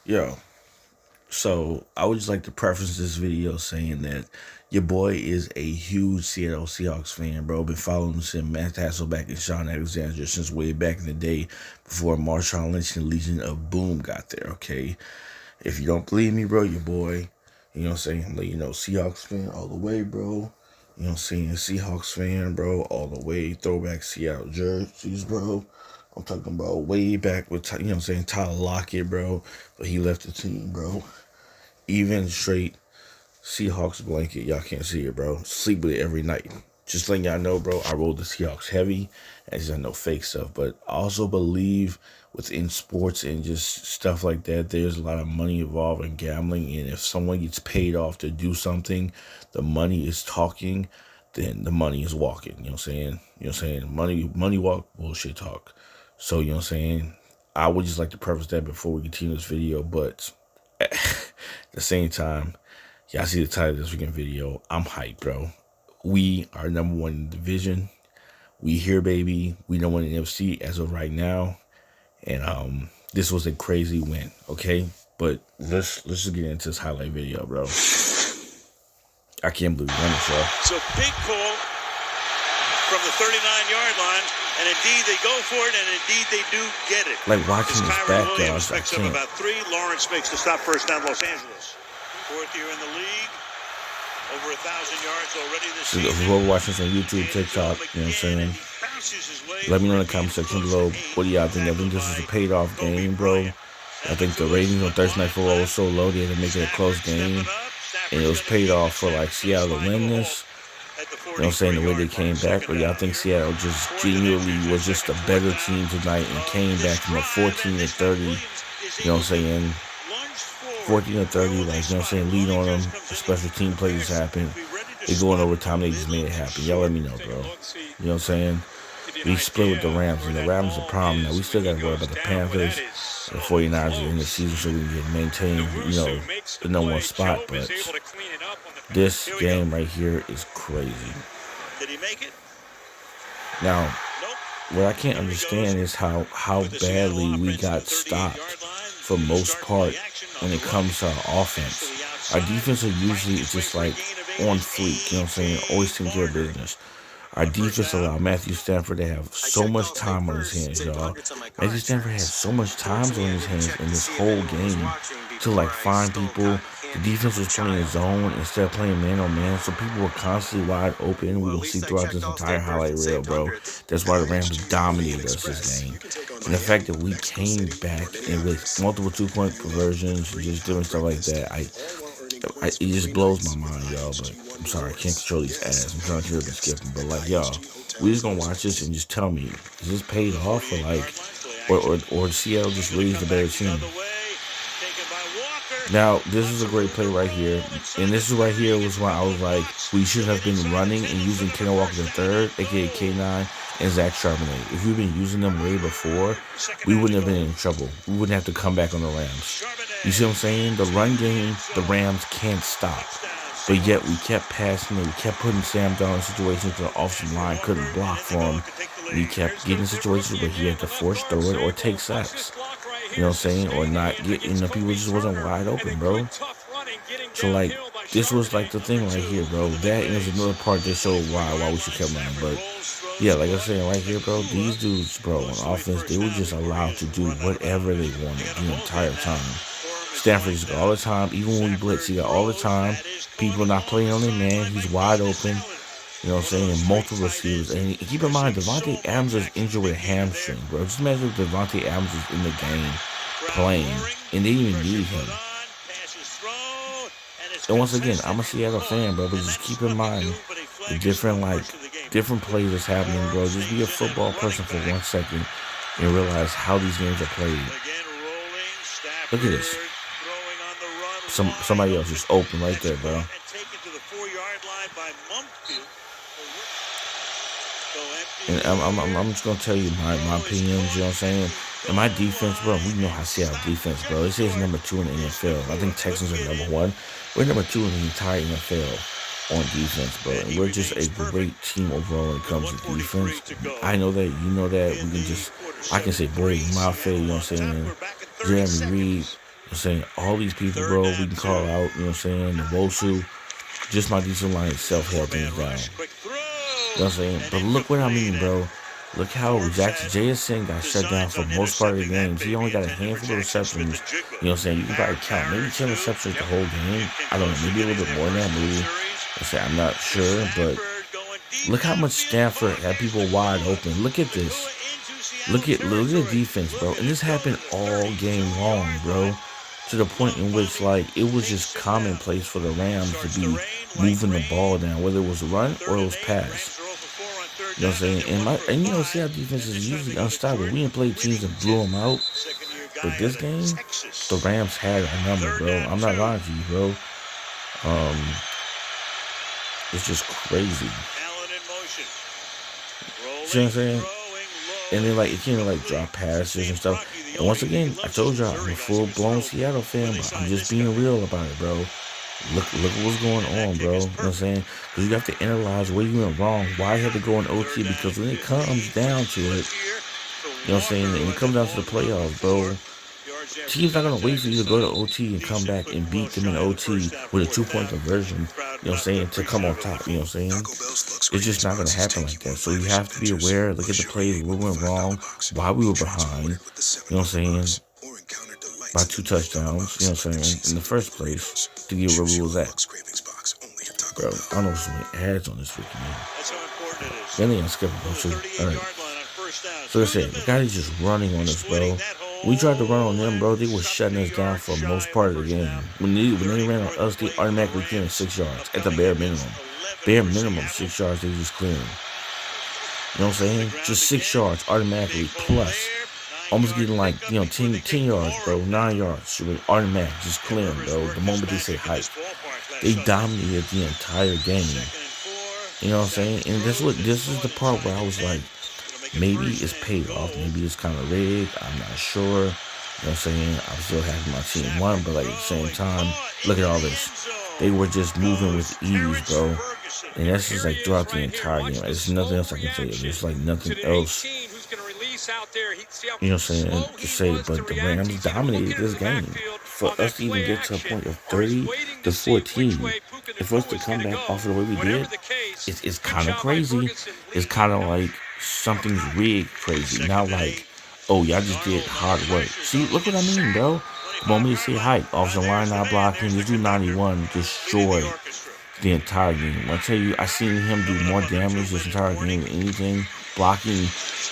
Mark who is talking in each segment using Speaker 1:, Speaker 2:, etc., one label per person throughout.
Speaker 1: Yo, so I would just like to preface this video saying that your boy is a huge Seattle Seahawks fan, bro. Been following since Matt Hasselbeck and Sean Alexander since way back in the day before Marshawn Lynch and Legion of Boom got there, okay? If you don't believe me, bro, your boy, you know what I'm saying? Like, Seahawks fan all the way, bro. You know what I'm saying? Seahawks fan, bro, all the way. Throwback Seattle jerseys, bro. I'm talking about way back with, Tyler Lockett, bro. But he left the team, bro. Even straight Seahawks blanket. Y'all can't see it, bro. Sleep with it every night. Just letting y'all know, bro, I roll the Seahawks heavy. And just no fake stuff. But I also believe within sports and just stuff like that, there's a lot of money involved in gambling. And if someone gets paid off to do something, the money is talking, then the money is walking. You know what I'm saying? You know what I'm saying? Money walk, bullshit talk. So, you know what I'm saying? I would just like to preface that before we continue this video. But at the same time, y'all see the title of this freaking video. I'm hyped, bro. We are number one in the division. We here, baby. We number one in the NFC as of right now. And this was a crazy win, okay? But let's just get into this highlight video, bro. I can't believe we won this, y'all.
Speaker 2: So big call from the 39-yard line, and indeed they go for it, and indeed they do get it.
Speaker 1: Like watching this back, y'all, I
Speaker 2: picks up
Speaker 1: can't.
Speaker 2: about 3. Lawrence makes the stop, first down, Los Angeles. 4th year in the league. Over 1,000 yards already this season.
Speaker 1: If you're watching this on YouTube, TikTok, you know what I'm saying? Let me know in the comment section below. What do y'all think? I think this is a paid off game, bro. I think the ratings on Thursday Night Football was so low they had to make it a close game. And it was paid off for like Seattle to win this. You know what I'm saying? The way they came back. But y'all think Seattle just genuinely was just a better team tonight and came back from a 14-30. You know what I'm saying? 14-30, like, you know what I'm saying, lead on them. The special team plays happen. They go in overtime, they just made it happen. Y'all let me know, bro. You know what I'm saying? We split with the Rams, and the Rams are a problem. Now, we still got to worry about the Panthers and the 49ers in the season so we can maintain, the number one spot. But this game right here is crazy.
Speaker 2: Did he make it?
Speaker 1: Now, what I can't understand is how badly we got stopped for most part when it comes to our offense. Our defense are usually just like on fleek, you know what I'm saying? Always taking care of business. Our defense allowed Matthew Stafford to have so much time on his hands, y'all. Matthew Stafford had so much time on his hands in this whole game to like find people. The defense was playing a zone instead of playing man on man, so people were constantly wide open. We will see throughout this entire highlight reel, bro. That's why the Rams dominated us this game. And the fact that we came back and with multiple 2-point conversions, just doing stuff like that, it just blows my mind, y'all. But I'm sorry, I can't control these ads. I'm trying to rip and skip them. But like, y'all, we just gonna watch this and just tell me, is this paid off or like, or Seattle just raised the better team? Now, this is a great play right here. And this is right here was when I was like, we should have been running and using Kenneth Walker III, a.k.a. K9, and Zach Charbonnet. If we'd been using them way before, we wouldn't have been in trouble. We wouldn't have to come back on the Rams. You see what I'm saying? The run game, the Rams can't stop. But yet we kept passing it. We kept putting Sam Darnold in situations where the offensive line couldn't block for him. We kept getting situations where he had to force throw it or take sacks. You know what I'm saying? Or not get, people just wasn't wide open, bro. So, like, this was, like, the thing right here, bro. That is another part that showed why we should keep running. But, yeah, like I said right here, bro, these dudes, bro, on offense, they were just allowed to do whatever they wanted the entire time. Stafford just got all the time. Even when we blitz, he got all the time. People not playing on their man. He's wide open. You know what I'm saying? And multiple receivers. And keep in mind, Devontae Adams is injured with a hamstring, bro. Just imagine if Devontae Adams is in the game playing, and they didn't even need him. And once again, I'm a Seattle fan, bro, but just keep in mind the different plays that's happening, bro. Just be a football person for 1 second and realize how these games are played. Look at this. Somebody else just open right there, bro. And I'm just gonna tell you my opinions, you know what I'm saying? And my defense, bro, we know how Seattle defense, bro. They say it's number 2 in the NFL. I think Texans are number 1. We're number 2 in the entire NFL on defense, bro. And we're just a great team overall when it comes to defense. I know that, you know that. I can say Brady Mafe, you know what I'm saying? Jeremy Reed, I'm saying all these people, bro, we can call out, you know what I'm saying, the Wosu, just my decent line itself held things down. You know what I'm saying? But look what I mean, bro. Look how JSN got shut down for most part of the games. He only got a handful of receptions. You know what I'm saying? You can probably count maybe 10 receptions the whole game. I don't know, maybe a little bit more than that, maybe. I'm not sure, but look how much Stanford had people wide open. Look at this. Look at the defense, bro. And this happened all game long, bro. To the point in which, like, it was just commonplace for the Rams to be moving the ball down, whether it was run or it was pass. You know what I'm saying? And you know, see how defense is usually unstoppable. We didn't play teams that blew them out. But this game, the Rams had a number, bro. I'm not lying to you, bro. It's just crazy. See what I'm saying? And then, like, it can't, like, drop passes and stuff. And once again, I told y'all, I'm a full-blown Seattle fan, but I'm just being real about it, bro. Look what's going on, bro. You know what I'm saying? Because you have to analyze where you went wrong, why you had to go in OT, because when it comes down to it, you know what I'm saying, and it comes down to the playoffs, bro, teams not going to wait for you to go to OT and come back and beat them in OT with a 2-point conversion, you know what I'm saying, to come on top, you know what I'm saying? It's just not going to happen like that. So you have to be aware, look at the plays, what went wrong, why we were behind, you know what I'm saying, by 2 touchdowns, you know what I'm saying, in the first place, to get where we was at. Bro, I don't know so many ads on this freaking game. Then they unskippable too. Alright. So like I said, the guy is just running on us, bro. We tried to run on them, bro. They were shutting us down for most part of the game. When they ran on us, they automatically clearing 6 yards at the bare minimum. Bare minimum 6 yards they just clearing. You know what I'm saying? Just 6 yards automatically plus. Almost getting like, you know, 10 yards, bro. 9 yards. Automatic, just clearing, bro. The moment they say hike. They dominated the entire game. You know what I'm saying? And this is the part where I was like, maybe it's paid off. Maybe it's kind of rigged. I'm not sure. You know what I'm saying? I'm still happy my team won, but like at the same time, look at all this. They were just moving with ease, bro. And that's just like throughout the entire game. There's nothing else I can say. There's like nothing else, you know what I'm saying, to say. But the Rams dominated this game. For us to even get to a point of 30-14, and for us to come back off of the way we did, it's kind of crazy. It's kind of like something's rigged crazy. Not like, oh, y'all just did hard work. See, look what I mean, bro. The moment you say hike, offensive line not blocking, you do 91, destroy the entire game. I tell you, I seen him do more damage this entire game than anything. Blocking,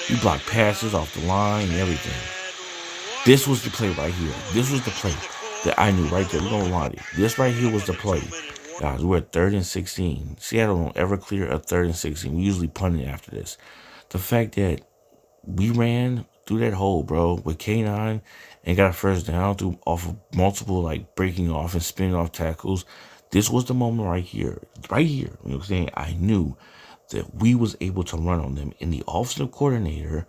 Speaker 1: he blocked passes off the line and everything. This was the play right here. This was the play that I knew right there. We're gonna lie to you. This right here was the play. Guys, we're at 3rd and 16. Seattle don't ever clear a 3rd and 16. We usually punt it after this. The fact that we ran through that hole, bro, with K9 and got a first down through off of multiple like breaking off and spinning off tackles. This was the moment right here. Right here. You know what I'm saying? I knew that we was able to run on them. And the offensive coordinator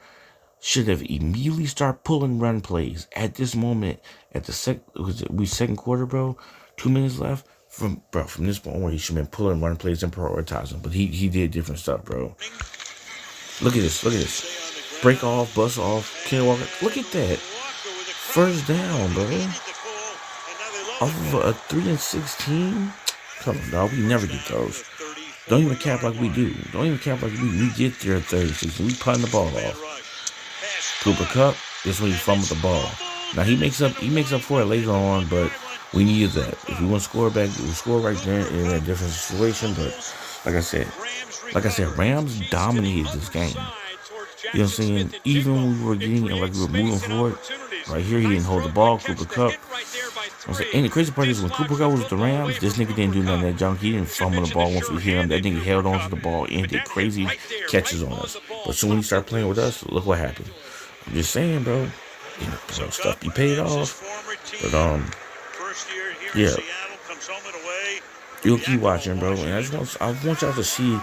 Speaker 1: should have immediately started pulling run plays at this moment. At the second quarter, bro. 2 minutes left. From this point where he should have been pulling run plays and prioritizing. But he did different stuff, bro. Look at this. Break off, bust off, Kenny Walker. Look at that. First down, bro. Off of a 3 and 16. Come on, dog. We never get those. Don't even cap like we do. Don't even cap like we get there at 3rd and 16. We punting the ball off. Cooper Kupp, this is when he fumbled the ball. Now he makes up for it later on, but we needed that. If we want to score back, we'll score right there in a different situation. But like I said, Rams dominated this game. You know what I'm saying? Even when we were getting it, like we were moving forward, right here he didn't hold the ball. Cooper Kupp. And the crazy part is when Cooper Kupp was with the Rams, this nigga didn't do none of that junk. He didn't fumble the ball once we hit him. That nigga held on to the ball and did crazy catches on us. But soon when he started playing with us, look what happened. I'm just saying, bro. You know, stuff be paid off. But yeah. You'll keep watching, bro. And I want y'all to see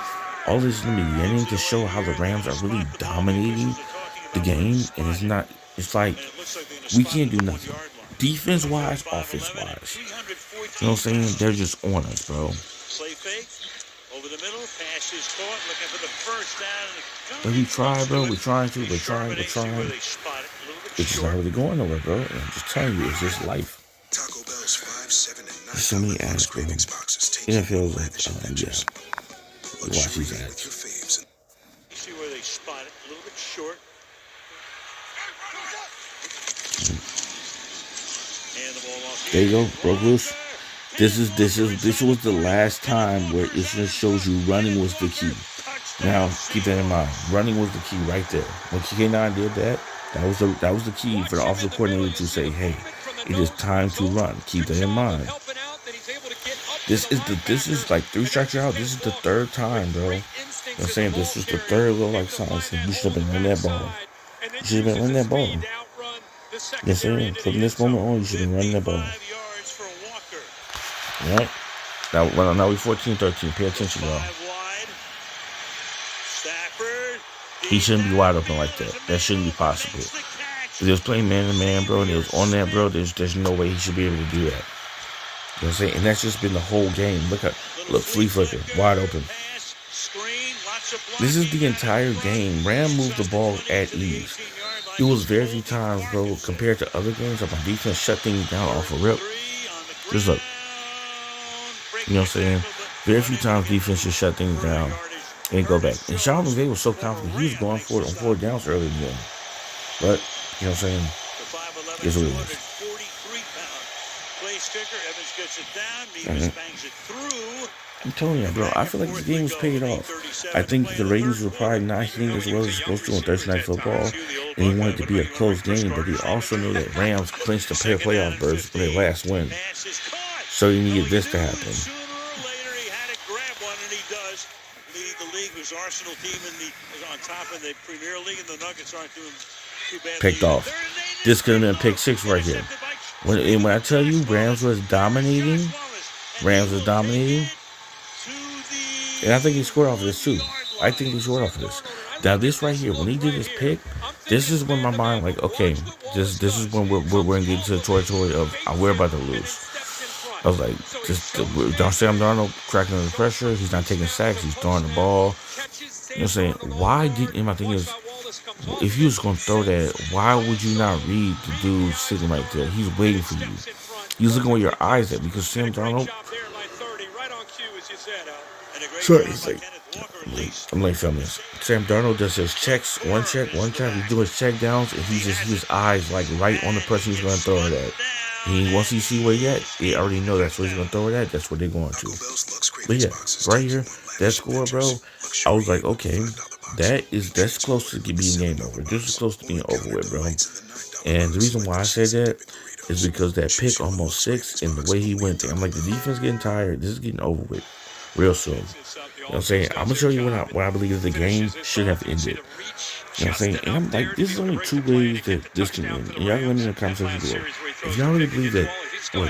Speaker 1: all this in the beginning to show how the Rams are really dominating the game. And it's like we can't do nothing. Defense-wise, offense-wise. You know what I'm saying? They're just on us, bro. But we try, bro. We're trying. It's just not really going nowhere, bro. And I'm just telling you, it's just life.
Speaker 3: Taco Bell's 5, 7, and
Speaker 1: There's so many
Speaker 3: $9
Speaker 1: ads, bro.
Speaker 3: cravings boxes take you
Speaker 1: NFL
Speaker 3: on
Speaker 1: is
Speaker 3: lavish
Speaker 1: like,
Speaker 3: adventures.
Speaker 1: you watch these
Speaker 3: Luxuriate with
Speaker 1: ads.
Speaker 3: your faves.
Speaker 2: You see where they spot it, a little bit short. And the ball off.
Speaker 1: There you go, broke loose. This was the last time where it just shows you running was the key. Now keep that in mind. Running was the key right there. When K9 did that, that was the key for the offensive coordinator to say, "Hey, it is time to run." Keep that in mind. This is like 3 strikes out. This is the 3rd time, bro. You know what I'm saying? This is the 3rd little like sign. You should have been running that ball. You should have been running that ball. You know what I'm saying? From this moment on, you should have been running that ball. Alright? Now we 14-13. Pay attention, y'all. He shouldn't be wide open like that. That shouldn't be possible. If he was playing man-to-man, bro, and it was on that, bro, there's no way he should be able to do that. You know what I'm saying? And that's just been the whole game. Look, flea flicker, wide open. This is the entire game. Ram moved the ball at ease. It was very few times, bro, compared to other games, that my defense shut things down off a rip. Just look. You know what I'm saying? Very few times defense just shut things down and go back. And Sean McVay was so confident. He was going for it on 4 downs early in the game. But, you know what I'm saying? Here's what it is. I'm telling you, bro, I feel like this game was paid off. I think the ratings were probably not hitting as well as it's supposed to on Thursday Night Football. And he wanted it to be a close game, but he also knew that Rams clinched the playoff berth for their last win. So he needed this to happen.
Speaker 2: Arsenal team is on top in the Premier League, and the Nuggets aren't doing too bad.
Speaker 1: Picked off. This could have been a pick 6 right here. When I tell you Rams was dominating, and I think he scored off of this too. I think he scored off of this. Now this right here, when he did his pick, this is when my mind like, okay, this is when we're gonna get into the territory of we're about to lose. I was like, don't say I'm Darnold cracking under pressure. He's not taking sacks. He's throwing the ball. You know what I'm saying? Why didn't my thing is, if you was gonna throw that, why would you not read the dude sitting right there? He's waiting for you. He's looking where your eyes at, because Sam Darnold. Sorry, it's like, I'm like filming this. Sam Darnold does his checks, one check. He's doing his check downs, and his eyes like right on the person he's gonna throw it at. Once he see where he at, they already know that's where he's gonna throw it at. That's where they're going to. But yeah, right here, that score, bro. I was like, okay, that's close to being game over. This is close to being over with, bro. And the reason why I say that is because that pick almost 6 and the way he went there. I'm like, the defense getting tired. This is getting over with real soon. You know what I'm saying? I'm gonna show you what I believe the game should have ended. You know what I'm saying? And I'm like, this is only 2 ways that this can end. And y'all can let me in the conversation below. If y'all really believe that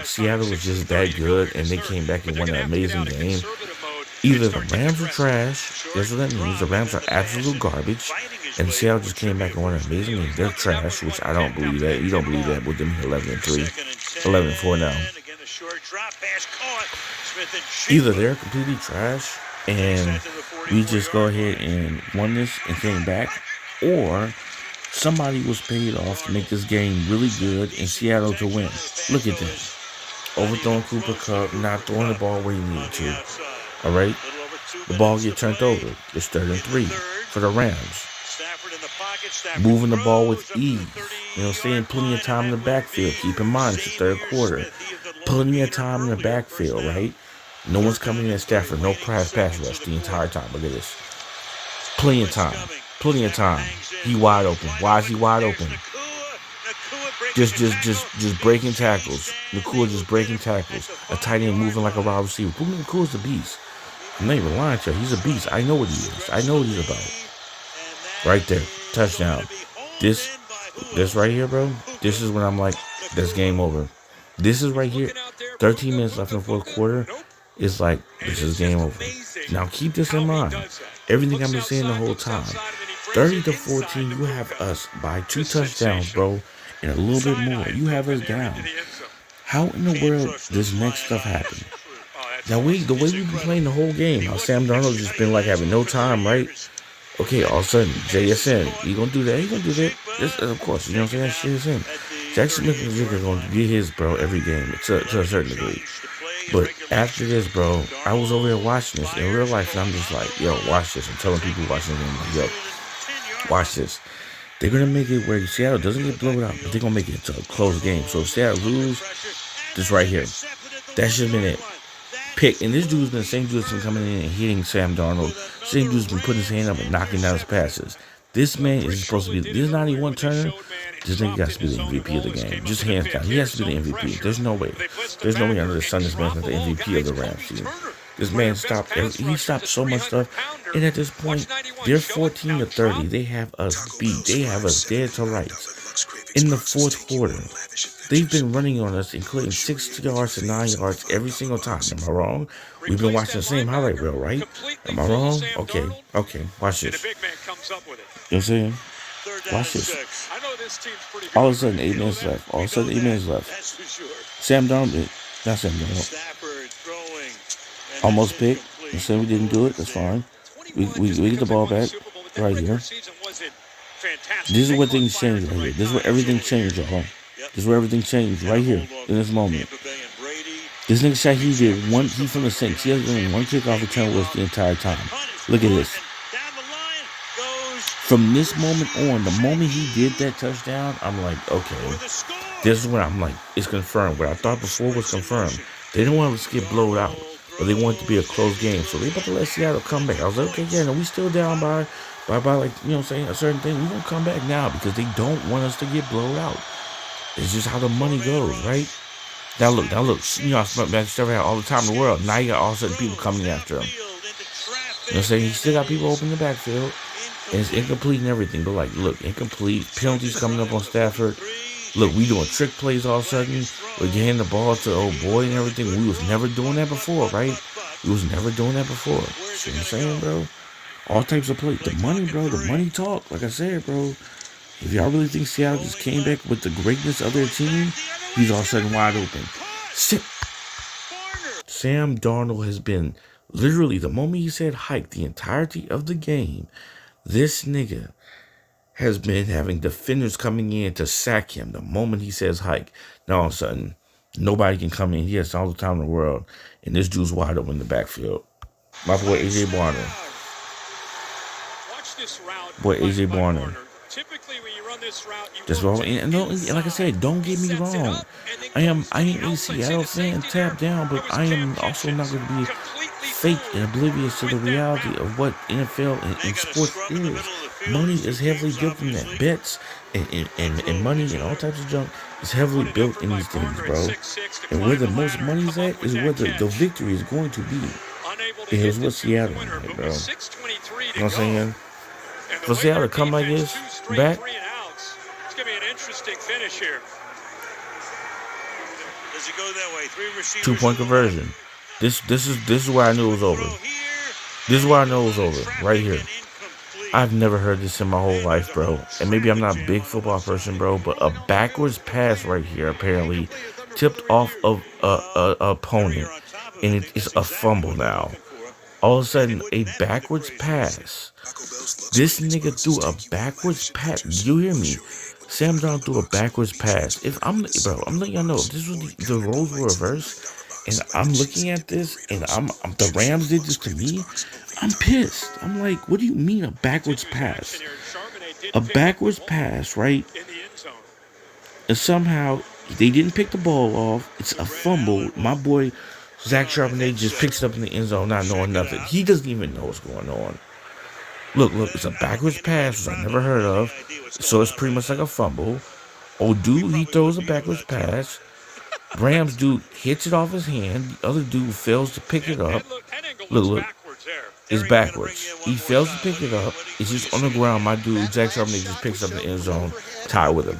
Speaker 1: Seattle was just that good and they came back and won an amazing game, either the Rams are trash, that's what that means. The Rams are absolute garbage, and Seattle just came back and won an amazing game. They're trash, which I don't believe that. You don't believe that with them 11-3, 11-4 now. Either they're completely trash and we just go ahead and won this and came back, or somebody was paid off to make this game really good and Seattle to win. Look at this. Overthrowing Cooper Kupp, not throwing the ball where he needed to. Alright? The ball get turned over. It's 3rd and 3 for the Rams. Moving the ball with ease. You know what I'm saying? Plenty of time in the backfield. Keep in mind, it's the 3rd quarter. Plenty of time in the backfield, right? No one's coming in at Stafford. No pass rush the entire time. Look at this. Plenty of time. Plenty of time. He wide open. Why is he wide open? Just breaking tackles. Nakua just breaking tackles. A tight end moving like a wide receiver. Nakua's a beast. I'm not even lying to you. He's a beast. I know what he is. I know what he's about. Right there. Touchdown. This right here, bro. This is when I'm like, that's game over. This is right here. 13 minutes left in the 4th quarter. It's like, this is game over. Now keep this in mind. Everything I've been saying the whole time. 30-14, you have us by 2 touchdowns, bro, and a little bit more. You have us down. How in the world does next stuff happen? Now the way we've been playing the whole game, how Sam Darnold just been like having no time, right? Okay, all of a sudden, JSN, he gonna do that. He gonna do that. This, of course, you know what I'm saying? Shit is him. Jackson Smith and Jigga are going to get his, bro, every game to a certain degree. But after this, bro, I was over here watching this in real life, and I'm just like, yo, watch this. I'm telling people watching this, I'm like, yo, watch this. They're going to make it where Seattle doesn't get blown out, but they're going to make it to a close game. So if Seattle lose, this right here. That should have been it. Pick. And this dude's been the same dude that's been coming in and hitting Sam Darnold. Same dude's been putting his hand up and knocking down his passes. This man is supposed to be, this is not even one Turner. This nigga got to be the MVP of the game. Just hands down. He has to be the MVP. There's no way. There's no way under the sun this man's not the MVP of the Rams team. This man stopped, he stopped so much stuff. And at this point, they're 14-30. They have us beat. They have us dead to rights. In the fourth quarter, they've been running on us, including 6 yards to 9 yards every single time. Am I wrong? We've been watching the same highlight reel, right? Am I wrong? Okay. Watch this. You know what I'm saying? Watch this. All of a sudden, 8 minutes left. Sam Darnold, not Sam Darnold. Almost picked. You said we didn't do it. That's fine. We get the ball back right here. This is where things change right here. This is where everything changed, y'all. This is where everything changed right here in this moment. This nigga shot he did he from the Saints. He has done one kickoff return was the entire time. Look at this. From this moment on, the moment he did that touchdown, I'm like, okay, this is when I'm like, it's confirmed. What I thought before was confirmed. They don't want us to get blown out, but they want it to be a close game. So they about to let Seattle come back. I was like, okay, yeah, no, we still down by like, you know what I'm saying, a certain thing. We're going to come back now because they don't want us to get blown out. It's just how the money goes, right? Now look, you know, Manchester had all the time in the world. Now you got all of a sudden people coming after him. You know what I'm saying? He still got people open in the backfield. And it's incomplete and everything. But like, look, incomplete. Penalties coming up on Stafford. Look, we doing trick plays all of a sudden. We're getting the ball to old boy and everything. We was never doing that before, right? We was never doing that before. See what I'm saying, bro? All types of play. The money, bro. The money talk. Like I said, bro. If y'all really think Seattle just came back with the greatness of their team, he's all of a sudden wide open. Sam Darnold has been literally, the moment he said hike, the entirety of the game, this nigga has been having defenders coming in to sack him the moment he says hike. Now all of a sudden, nobody can come in. He has all the time in the world. And this dude's wide open in the backfield. My boy AJ Barner. AJ Barner. That's wrong. And like I said, don't get me wrong. I ain't a Seattle fan tapped down, but I am also not going to be fake and oblivious to the reality of what NFL and sports is. Money is heavily built in that. Bets and money and all types of junk is heavily built in these things, bro. And where the most money is at is where the victory is going to be. And here's what Seattle is like, bro. You know what I'm saying? For Seattle to come like this, back.
Speaker 2: It's going to be an interesting finish here. Does it go that way? 3 receivers.
Speaker 1: 2-point conversion. This is where I knew it was over. This is where I know it was over. Right here. I've never heard this in my whole life, bro. And maybe I'm not a big football person, bro, but a backwards pass right here apparently tipped off of a opponent, and it's a fumble now. All of a sudden, a backwards pass. This nigga threw a backwards pass. You hear me? Sam Darnold threw a backwards pass. I'm letting y'all know, if this was the roles were reversed, and I'm looking at this, and the Rams did this to me, I'm pissed. I'm like, what do you mean a backwards pass? A backwards pass, right? And somehow they didn't pick the ball off. It's a fumble. My boy Zach Charbonnet just picks it up in the end zone, not knowing nothing. He doesn't even know what's going on. Look, it's a backwards pass, which I never heard of. So it's pretty much like a fumble. Old dude, he throws a backwards pass. Rams dude hits it off his hand. The other dude fails to pick it up. Look. It's backwards. He fails to pick it up. It's just on the ground. My dude, Zach Charbonnet, just picks up in the end zone, tied with him.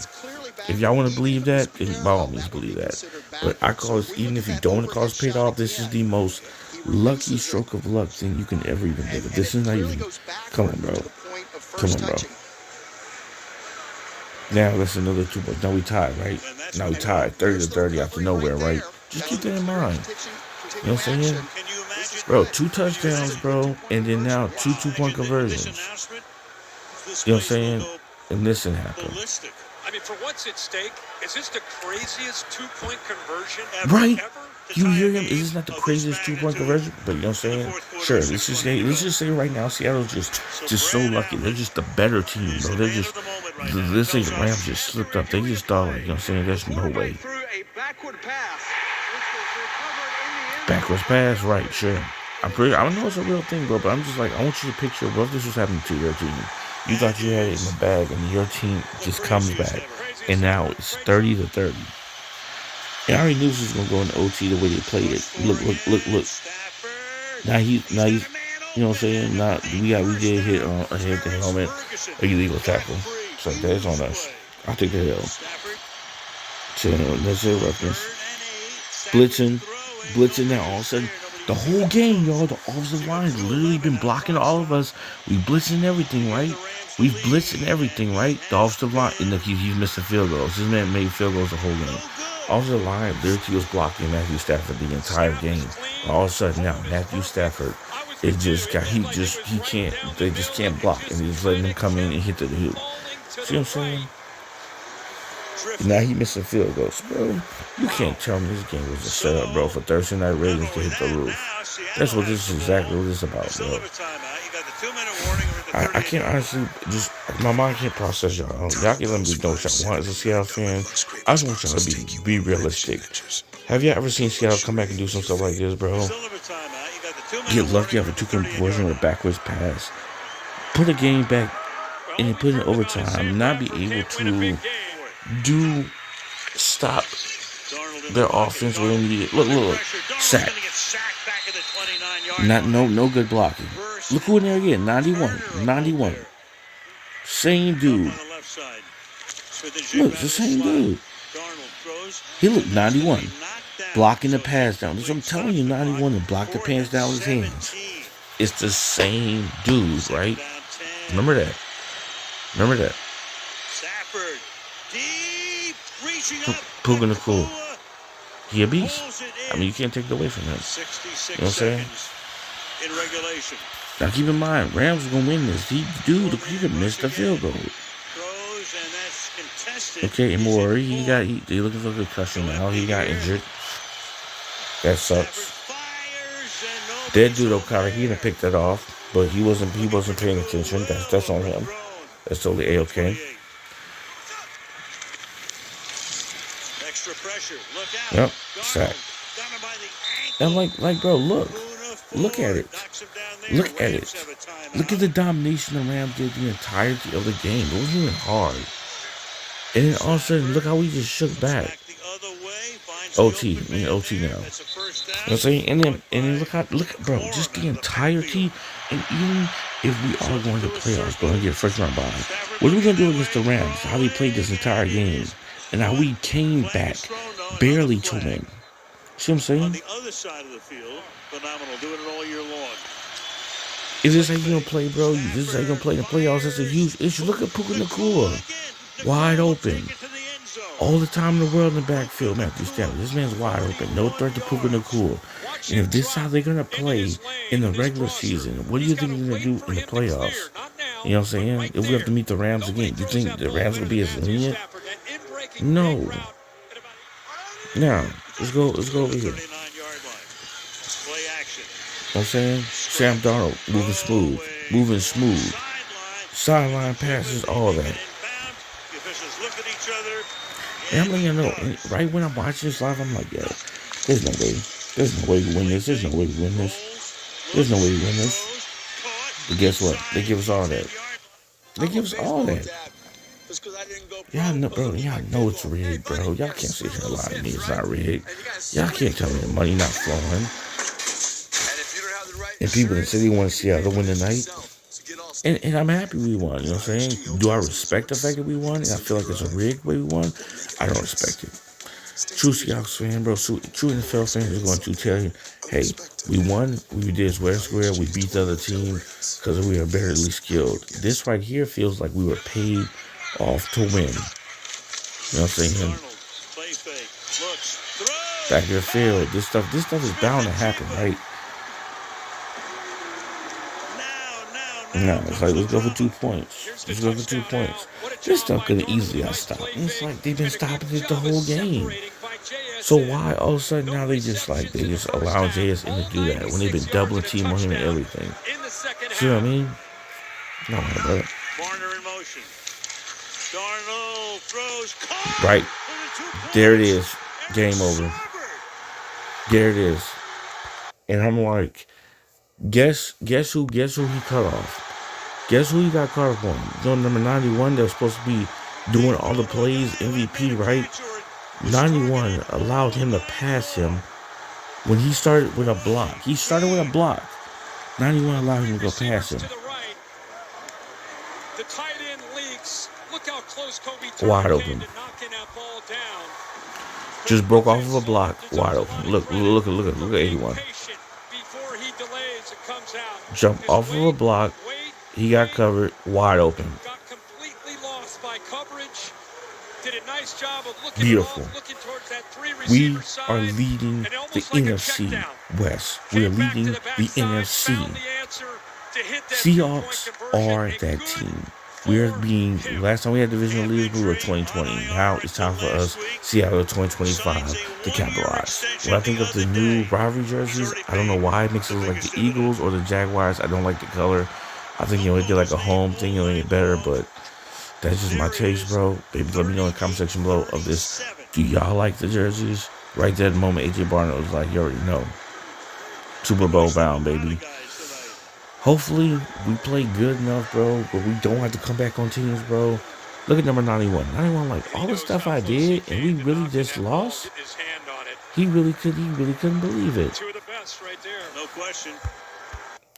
Speaker 1: If y'all want to believe that, then by all means believe that. But I call this, even if you don't want to call this paid off, this is the most lucky stroke of luck thing you can ever even think of. This is not even, come on, bro. Now that's another 2 points. Now we tied, right? Now we tied 30-30 out of nowhere, right? Just keep that in mind. You know what I'm saying? Bro, 2 touchdowns, bro, and then now 2 2-point conversions. You know what I'm saying? And this didn't happen.
Speaker 4: I mean, for what's at stake, is this the craziest two-point conversion
Speaker 1: Right?
Speaker 4: ever?
Speaker 1: You hear him? Is this not the craziest 2-point conversion? But you know what I'm saying? Sure. Let's just say right now, Seattle's just so lucky. They're just the better team, bro. They're just this thing. The Rams just slipped up. They just thought, like, you know what I'm saying? There's no way. Backwards pass, right? Sure. I don't know it's a real thing, bro. But I'm just like, I want you to picture what if this was happening to your team. You thought you had it in the bag, and your team just comes back, and now it's 30-30. And I already knew this was gonna go in OT the way they played it. Look. Now he's, you know what I'm saying? Now we did hit the helmet, a illegal tackle. So that's on us. I'll take the hell. So that's it, roughness. Blitzing. Now all of a sudden, the whole game, y'all, the offensive line literally been blocking all of us. We blitzing everything, right? We've blitzing everything, right? The offensive line, and look, he's missing field goals. This man made field goals the whole game. Offensive line literally was blocking Matthew Stafford the entire game. All of a sudden now, Matthew Stafford, they just can't block, and he's letting him come in and hit the hoop. See what I'm saying? Now he missing field goals, bro. You can't tell me this game was a setup, bro, for Thursday night ratings to hit the roof. That's what this is exactly what this is about, bro. I can't honestly my mind can't process y'all. Y'all can let me know what y'all want as a Seattle fan. I just want y'all to be realistic. Have y'all ever seen Seattle come back and do some stuff like this, bro? Get lucky off a 2-point conversion with a backwards pass. Put a game back and put it in overtime. Not be able to stop their offense when they need it. Look. Sack. No good blocking. Look who in there again. 91. Same dude. Look, it's the same dude. He looked 91. Blocking the pass down. I'm telling you, 91 and block the pass down with his hands. It's the same dude, right? Remember that. Puka the cool. He a beast. I mean, you can't take it away from him. You know what I'm saying?
Speaker 2: In regulation.
Speaker 1: Now keep in mind, Rams are gonna win this. He could miss the field goal. Okay, and Maury, they looking for a concussion now. He got injured. That sucks. That dude O'Connor, he didn't pick that off, but he wasn't paying attention. That's on him. That's totally A-okay.
Speaker 2: Extra pressure. Look out.
Speaker 1: Yep, sack. And like, bro, look at it. Look at the domination the Rams did the entirety of the game. It wasn't even hard. And then all of a sudden, look how we just shook back. OT now. You know what I'm saying? And then look, bro, just the entirety. And even if we are going to playoffs, going to get first round bye, what are we going to do against the Rams? How they played this entire game, and how we came back barely to win. See what I'm saying?
Speaker 2: On the other side of the field, phenomenal, doing it all year long.
Speaker 1: Is this how you gonna play, bro? This is how you gonna play in the playoffs? That's a huge issue. Look at Puka Nacua, wide open, all the time in the world in the backfield. Matthew Stafford, this man's wide open, no threat to Puka Nacua. And if this is how they're gonna play in the regular season, what do you think they're gonna do in the playoffs? You know what I'm saying? If we have to meet the Rams again, do you think the Rams will be as lenient? No. Now, let's go over here. You know what I'm saying? Sam Darnold, moving smooth. Sideline passes, all that. And I'm letting you know, right when I'm watching this live, I'm like, yo, there's no way we win this. There's no way we win this. But guess what? They give us all that. Y'all know, bro. Y'all know it's rigged, bro. Y'all can't sit here and lie to me. It's not rigged. Y'all can't tell me the money not flowing. And people that say they want to see Seattle win tonight. And I'm happy we won. You know what I'm saying? Do I respect the fact that we won? And I feel like it's a rigged way we won? I don't respect it. True Seahawks fan, bro. True NFL fan is going to tell you, hey, we won. We did square. We beat the other team because we are barely skilled. This right here feels like we were paid off to win. You know what I'm saying? Back in the field. This stuff is bound to happen, right? No, it's like, let's go for 2 points. Let's go for 2 points. This stuff could have easily got stopped. And it's like they've been stopping it the whole game. So why all of a sudden now they just allow JSN to do that when they've been doubling team on him and everything? See what I mean? No, bro.
Speaker 2: Warner in motion. Darnold throws.
Speaker 1: Right. There it is. Game over. There it is. And I'm like, guess who he cut off? Guess who he got cut off on? You know, number 91 that was supposed to be doing all the plays, MVP, right? 91 allowed him to pass him when he started with a block. He started with a block. 91 allowed him to go past him.
Speaker 4: The tight end leaks. Look how close Kobe
Speaker 1: Wide open.
Speaker 4: knocking that ball down.
Speaker 1: Just broke off of a block. Wide open. Look at 81.
Speaker 4: Before he delays, it comes out.
Speaker 1: Jump off of a block. He got covered. Wide open.
Speaker 4: Got completely lost by coverage. Did a nice job of looking
Speaker 1: Beautiful.
Speaker 4: looking towards that
Speaker 1: We
Speaker 4: three-receiver side,
Speaker 1: are leading the NFC West. We are leading the NFC. Seahawks are that team. We're being, last time we had divisional leaders, we were 2020. Now it's time for us, Seattle 2025, to capitalize. When I think of the new rivalry jerseys, I don't know why it makes it look like the Eagles or the Jaguars. I don't like the color. I think, they did like a home thing, make it better, but that's just my taste, bro. Baby, let me know in the comment section below of this. Do y'all like the jerseys? Right there at the moment, AJ Barnett was like, you already know. Super Bowl bound, baby. Hopefully, we play good enough, bro, but we don't have to come back on teams, bro. Look at number 91. 91, like, all the stuff I did, and we really just lost? He really couldn't believe it.
Speaker 4: Two of the best right there.
Speaker 2: No question.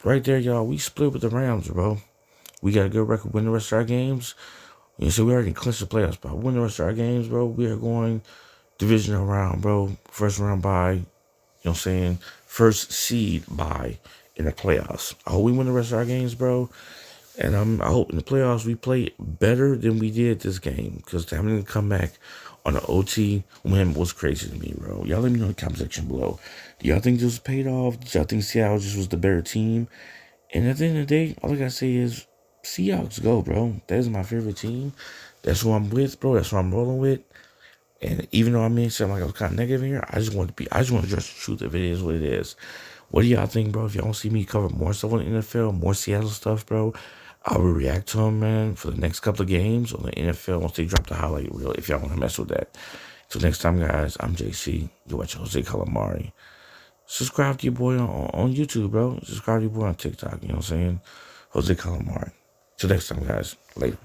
Speaker 1: Right there, y'all. We split with the Rams, bro. We got a good record, win the rest of our games. So we already clinched the playoff spot. Win the rest of our games, bro. We are going divisional round, bro. First round bye. You know what I'm saying? First seed bye in the playoffs. I hope we win the rest of our games, bro. And I hope in the playoffs we play better than we did this game. Because having to come back on the OT win was crazy to me, bro. Y'all let me know in the comment section below. Do y'all think this was paid off? Do y'all think Seattle just was the better team? And at the end of the day, all I gotta say is Seahawks go, bro. That is my favorite team. That's who I'm with, bro. That's who I'm rolling with. And even though I may sound like I was kind of negative here, I just want to address the truth if it is what it is. What do y'all think, bro? If y'all want to see me cover more stuff on the NFL, more Seattle stuff, bro, I will react to them, man, for the next couple of games on the NFL once they drop the highlight reel, if y'all want to mess with that. So next time, guys, I'm JC. You're watching Jose Calamari. Subscribe to your boy on YouTube, bro. Subscribe to your boy on TikTok, you know what I'm saying? Jose Calamari. Till next time, guys. Later.